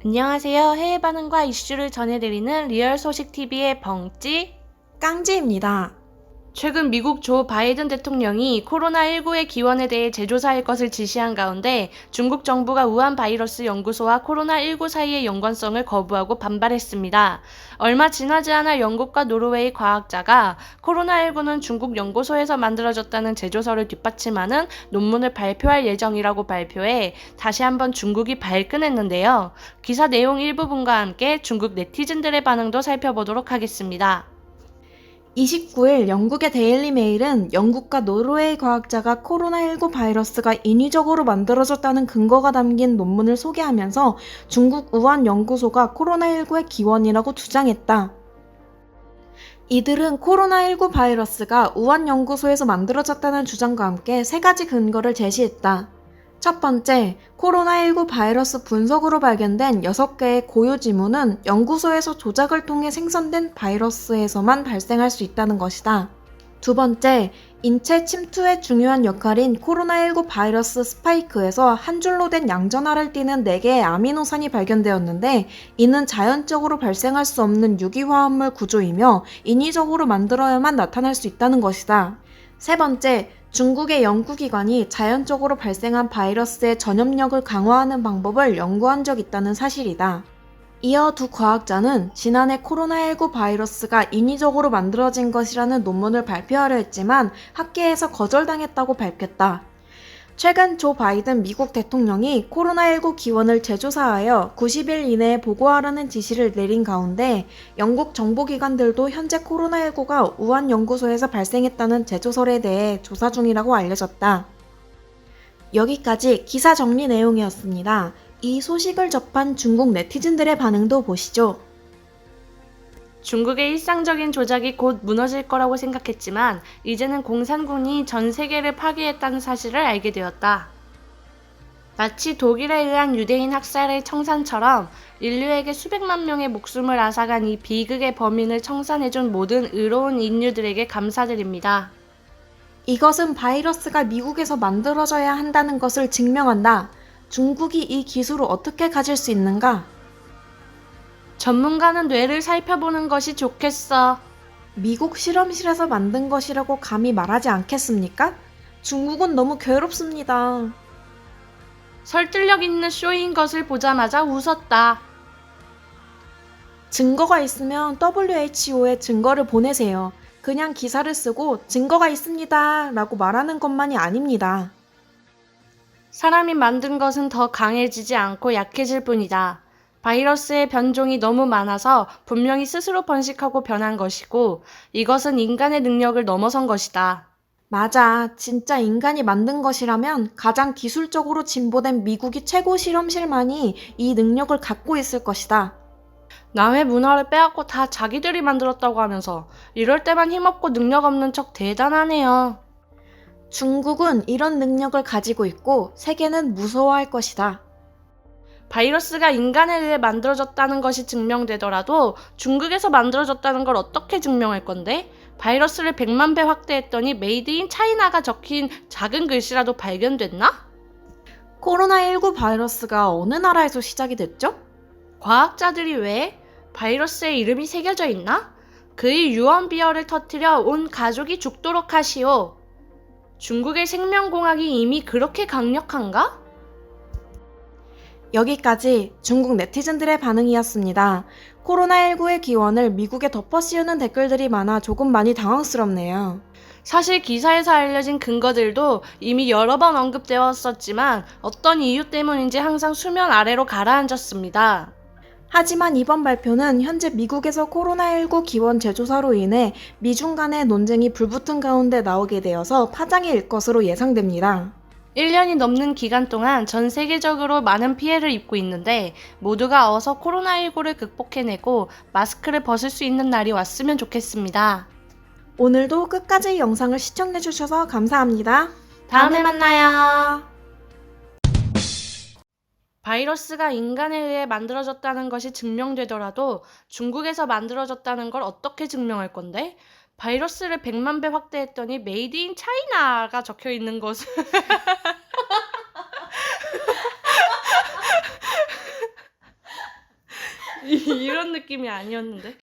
안녕하세요. 해외 반응과 이슈를 전해드리는 리얼 소식TV의 벙찌 깡지입니다. 최근 미국 조 바이든 대통령이 코로나19의 기원에 대해 재조사할 것을 지시한 가운데 중국 정부가 우한 바이러스 연구소와 코로나19 사이의 연관성을 거부하고 반발했습니다. 얼마 지나지 않아 영국과 노르웨이 과학자가 코로나19는 중국 연구소에서 만들어졌다는 재조서를 뒷받침하는 논문을 발표할 예정이라고 발표해 다시 한번 중국이 발끈했는데요. 기사 내용 일부분과 함께 중국 네티즌들의 반응도 살펴보도록 하겠습니다. 29일 영국의 데일리 메일은 영국과 노르웨이 과학자가 코로나19 바이러스가 인위적으로 만들어졌다는 근거가 담긴 논문을 소개하면서 중국 우한 연구소가 코로나19의 기원이라고 주장했다. 이들은 코로나19 바이러스가 우한 연구소에서 만들어졌다는 주장과 함께 세 가지 근거를 제시했다. 첫 번째, 코로나19 바이러스 분석으로 발견된 6개의 고유 지문은 연구소에서 조작을 통해 생성된 바이러스에서만 발생할 수 있다는 것이다. 두 번째, 인체 침투의 중요한 역할인 코로나19 바이러스 스파이크에서 한 줄로 된 양전하를 띠는 4개의 아미노산이 발견되었는데 이는 자연적으로 발생할 수 없는 유기화합물 구조이며 인위적으로 만들어야만 나타날 수 있다는 것이다. 세 번째, 중국의 연구기관이 자연적으로 발생한 바이러스의 전염력을 강화하는 방법을 연구한 적 있다는 사실이다. 이어 두 과학자는 지난해 코로나19 바이러스가 인위적으로 만들어진 것이라는 논문을 발표하려 했지만 학계에서 거절당했다고 밝혔다. 최근 조 바이든 미국 대통령이 코로나19 기원을 재조사하여 90일 이내에 보고하라는 지시를 내린 가운데 영국 정보기관들도 현재 코로나19가 우한 연구소에서 발생했다는 재조설에 대해 조사 중이라고 알려졌다. 여기까지 기사 정리 내용이었습니다. 이 소식을 접한 중국 네티즌들의 반응도 보시죠. 중국의 일상적인 조작이 곧 무너질 거라고 생각했지만 이제는 공산군이 전 세계를 파괴했다는 사실을 알게 되었다. 마치 독일에 의한 유대인 학살의 청산처럼 인류에게 수백만 명의 목숨을 앗아간 이 비극의 범인을 청산해준 모든 의로운 인류들에게 감사드립니다. 이것은 바이러스가 미국에서 만들어져야 한다는 것을 증명한다. 중국이 이 기술을 어떻게 가질 수 있는가? 전문가는 뇌를 살펴보는 것이 좋겠어. 미국 실험실에서 만든 것이라고 감히 말하지 않겠습니까? 중국은 너무 괴롭습니다. 설득력 있는 쇼인 것을 보자마자 웃었다. 증거가 있으면 WHO에 증거를 보내세요. 그냥 기사를 쓰고 증거가 있습니다 라고 말하는 것만이 아닙니다. 사람이 만든 것은 더 강해지지 않고 약해질 뿐이다. 바이러스의 변종이 너무 많아서 분명히 스스로 번식하고 변한 것이고 이것은 인간의 능력을 넘어선 것이다. 맞아. 진짜 인간이 만든 것이라면 가장 기술적으로 진보된 미국이 최고 실험실만이 이 능력을 갖고 있을 것이다. 남의 문화를 빼앗고 다 자기들이 만들었다고 하면서 이럴 때만 힘없고 능력 없는 척 대단하네요. 중국은 이런 능력을 가지고 있고 세계는 무서워할 것이다. 바이러스가 인간에 의해 만들어졌다는 것이 증명되더라도 중국에서 만들어졌다는 걸 어떻게 증명할 건데? 바이러스를 100만 배 확대했더니 메이드 인 차이나가 적힌 작은 글씨라도 발견됐나? 코로나19 바이러스가 어느 나라에서 시작이 됐죠? 과학자들이 왜? 바이러스의 이름이 새겨져 있나? 그의 유언비어를 터뜨려 온 가족이 죽도록 하시오. 중국의 생명공학이 이미 그렇게 강력한가? 여기까지 중국 네티즌들의 반응이었습니다. 코로나19의 기원을 미국에 덮어씌우는 댓글들이 많아 조금 많이 당황스럽네요. 사실 기사에서 알려진 근거들도 이미 여러 번 언급되었었지만 어떤 이유 때문인지 항상 수면 아래로 가라앉았습니다. 하지만 이번 발표는 현재 미국에서 코로나19 기원 재조사로 인해 미중 간의 논쟁이 불붙은 가운데 나오게 되어서 파장이 일 것으로 예상됩니다. 1년이 넘는 기간 동안 전 세계적으로 많은 피해를 입고 있는데 모두가 어서 코로나19를 극복해내고 마스크를 벗을 수 있는 날이 왔으면 좋겠습니다. 오늘도 끝까지 영상을 시청해주셔서 감사합니다. 다음에 만나요. 바이러스가 인간에 의해 만들어졌다는 것이 증명되더라도 중국에서 만들어졌다는 걸 어떻게 증명할 건데? 바이러스를 100만 배 확대했더니 메이드 인 차이나가 적혀 있는 것은 이런 느낌이 아니었는데.